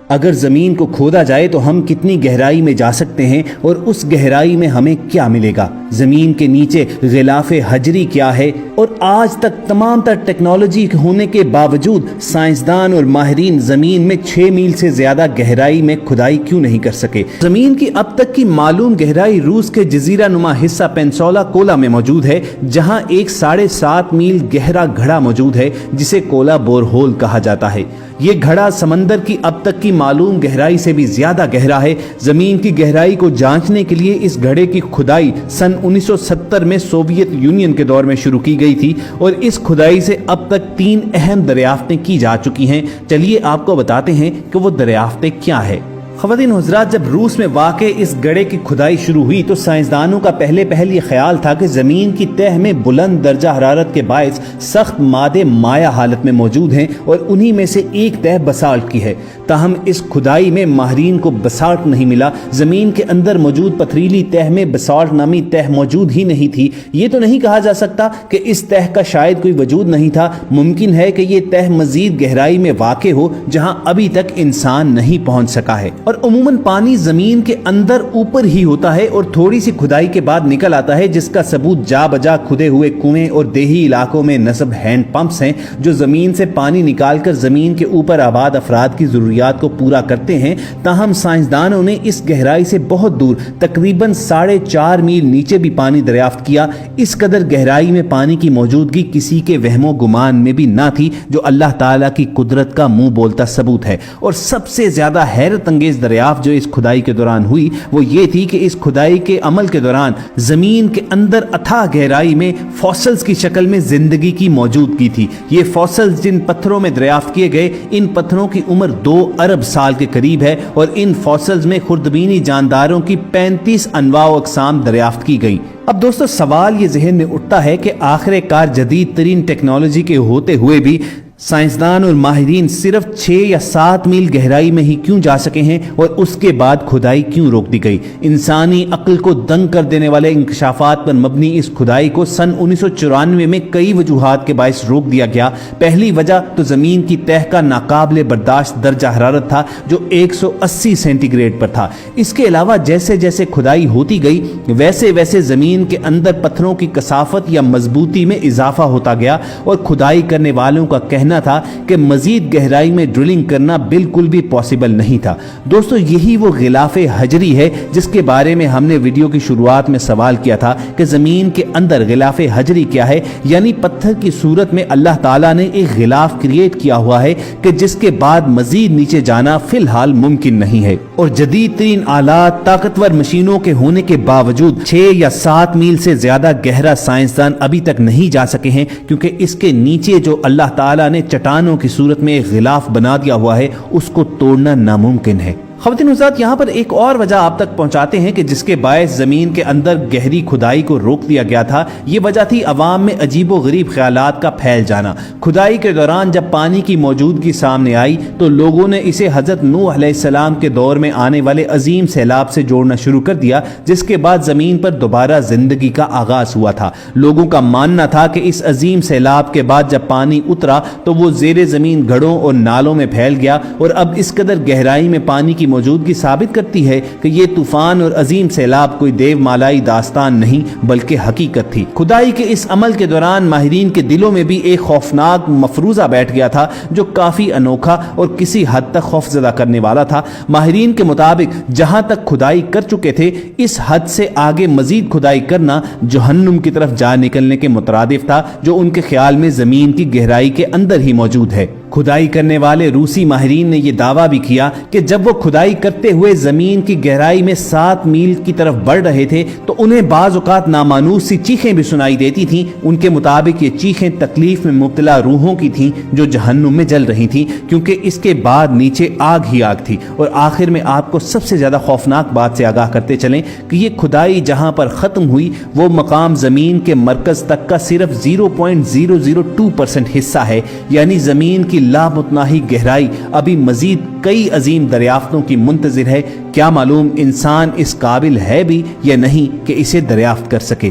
اگر زمین کو کھودا جائے تو ہم کتنی گہرائی میں جا سکتے ہیں اور اس گہرائی میں ہمیں کیا ملے گا؟ زمین کے نیچے غلاف حجری کیا ہے؟ اور آج تک تمام تر ٹیکنالوجی ہونے کے باوجود سائنسدان اور ماہرین زمین میں 6 میل سے زیادہ گہرائی میں کھدائی کیوں نہیں کر سکے؟ زمین کی اب تک کی معلوم گہرائی روس کے جزیرہ نما حصہ پینسولا کولا میں موجود ہے، جہاں ایک 7.5 میل گہرا گھڑا موجود ہے جسے کولا بور ہول کہا جاتا ہے۔ یہ گھڑا سمندر کی اب تک کی معلوم گہرائی سے بھی زیادہ گہرا ہے۔ زمین کی گہرائی کو جانچنے کے لیے اس گھڑے کی کھدائی سن 1970 میں سوویت یونین کے دور میں شروع کی گئی تھی اور اس کھدائی سے اب تک 3 اہم دریافتیں کی جا چکی ہیں۔ چلیے آپ کو بتاتے ہیں کہ وہ دریافتیں کیا ہیں۔ خواتین حضرات، جب روس میں واقع اس گڑھے کی کھدائی شروع ہوئی تو سائنسدانوں کا پہلے یہ خیال تھا کہ زمین کی تہ میں بلند درجہ حرارت کے باعث سخت مادے مائع حالت میں موجود ہیں اور انہی میں سے ایک تہ بسالٹ کی ہے۔ تاہم اس کھدائی میں ماہرین کو بسالٹ نہیں ملا۔ زمین کے اندر موجود پتھریلی تہ میں بسالٹ نامی تہ موجود ہی نہیں تھی۔ یہ تو نہیں کہا جا سکتا کہ اس تہ کا شاید کوئی وجود نہیں تھا، ممکن ہے کہ یہ تہ مزید گہرائی میں واقع ہو جہاں ابھی تک انسان نہیں پہنچ سکا ہے۔ اور عموماً پانی زمین کے اندر اوپر ہی ہوتا ہے اور تھوڑی سی کھدائی کے بعد نکل آتا ہے، جس کا ثبوت جا بجا کھدے ہوئے کنویں اور دیہی علاقوں میں نصب ہینڈ پمپس ہیں جو زمین سے پانی نکال کر زمین کے اوپر آباد افراد کی ضروریات کو پورا کرتے ہیں۔ تاہم سائنسدانوں نے اس گہرائی سے بہت دور تقریباً 4.5 میل نیچے بھی پانی دریافت کیا۔ اس قدر گہرائی میں پانی کی موجودگی کسی کے وہم و گمان میں بھی نہ تھی، جو اللہ تعالیٰ کی قدرت کا منہ بولتا ثبوت ہے۔ اور سب سے زیادہ حیرت انگیز دریافت جو اس کھدائی کے دوران ہوئی وہ یہ تھی کہ اس کھدائی کے عمل کے دوران زمین کے اندر اتھاہ گہرائی میں فوسلز کی شکل میں زندگی کی موجودگی تھی۔ یہ فوسلز جن پتھروں میں دریافت کیے گئے، ان پتھروں کی عمر 2 ارب سال کے قریب ہے اور ان فوسلز میں خردبینی جانداروں کی 35 انواع و اقسام دریافت کی گئی۔ اب دوستو، سوال یہ ذہن میں اٹھتا ہے کہ آخر کار جدید ترین ٹیکنالوجی کے ہوتے ہوئے بھی سائنسدان اور ماہرین صرف 6 یا 7 میل گہرائی میں ہی کیوں جا سکے ہیں اور اس کے بعد کھدائی کیوں روک دی گئی؟ انسانی عقل کو دنگ کر دینے والے انکشافات پر مبنی اس کھدائی کو سن 1994 میں کئی وجوہات کے باعث روک دیا گیا۔ پہلی وجہ تو زمین کی تہ کا ناقابل برداشت درجہ حرارت تھا جو 180 سینٹی گریڈ پر تھا۔ اس کے علاوہ جیسے جیسے کھدائی ہوتی گئی ویسے ویسے زمین کے اندر پتھروں کی کثافت یا مضبوطی میں اضافہ ہوتا گیا اور کھدائی کرنے والوں کا کہنا تھا کہ مزید گہرائی میں ڈرلنگ کرنا بالکل بھی پاسبل نہیں تھا۔ دوستو، یہی وہ غلاف حجری ہے جس کے بارے میں ہم نے ویڈیو کی شروعات میں سوال کیا تھا کہ زمین کے اندر غلاف حجری کیا ہے، یعنی پتھر کی صورت میں اللہ تعالیٰ نے ایک غلاف کریٹ کیا ہوا ہے کہ جس کے بعد مزید نیچے جانا فی الحال ممکن نہیں ہے۔ اور جدید ترین آلات، طاقتور مشینوں کے ہونے کے باوجود 6 یا 7 میل سے زیادہ گہرا سائنسدان ابھی تک نہیں جا سکے ہیں، کیونکہ اس کے نیچے جو اللہ تعالیٰ نے چٹانوں کی صورت میں ایک غلاف بنا دیا ہوا ہے اس کو توڑنا ناممکن ہے۔ خواتین حضرات، یہاں پر ایک اور وجہ آپ تک پہنچاتے ہیں کہ جس کے باعث زمین کے اندر گہری کھدائی کو روک دیا گیا تھا۔ یہ وجہ تھی عوام میں عجیب و غریب خیالات کا پھیل جانا۔ کھدائی کے دوران جب پانی کی موجودگی سامنے آئی تو لوگوں نے اسے حضرت نوح علیہ السلام کے دور میں آنے والے عظیم سیلاب سے جوڑنا شروع کر دیا، جس کے بعد زمین پر دوبارہ زندگی کا آغاز ہوا تھا۔ لوگوں کا ماننا تھا کہ اس عظیم سیلاب کے بعد جب پانی اترا تو وہ زیر زمین گڑھوں اور نالوں میں پھیل گیا اور اب اس قدر گہرائی میں پانی کی موجودگی ثابت کرتی ہے کہ یہ طوفان اور عظیم سیلاب کوئی دیو مالائی داستان نہیں بلکہ حقیقت تھی۔ کھدائی کے اس عمل کے دوران ماہرین کے دلوں میں بھی ایک خوفناک مفروضہ بیٹھ گیا تھا جو کافی انوکھا اور کسی حد تک خوفزدہ کرنے والا تھا۔ ماہرین کے مطابق جہاں تک کھدائی کر چکے تھے اس حد سے آگے مزید کھدائی کرنا جہنم کی طرف جا نکلنے کے مترادف تھا، جو ان کے خیال میں زمین کی گہرائی کے اندر ہی موجود ہے۔ کھدائی کرنے والے روسی ماہرین نے یہ دعویٰ بھی کیا کہ جب وہ کھدائی کرتے ہوئے زمین کی گہرائی میں 7 میل کی طرف بڑھ رہے تھے تو انہیں بعض اوقات نامانوس سی چیخیں بھی سنائی دیتی تھیں۔ ان کے مطابق یہ چیخیں تکلیف میں مبتلا روحوں کی تھیں جو جہنم میں جل رہی تھیں، کیونکہ اس کے بعد نیچے آگ ہی آگ تھی۔ اور آخر میں آپ کو سب سے زیادہ خوفناک بات سے آگاہ کرتے چلیں کہ یہ کھدائی جہاں پر ختم ہوئی وہ مقام زمین کے مرکز تک کا صرف 0.002% حصہ ہے، یعنی زمین کی لامتناہی گہرائی ابھی مزید کئی عظیم دریافتوں کی منتظر ہے۔ کیا معلوم انسان اس قابل ہے بھی یا نہیں کہ اسے دریافت کر سکے۔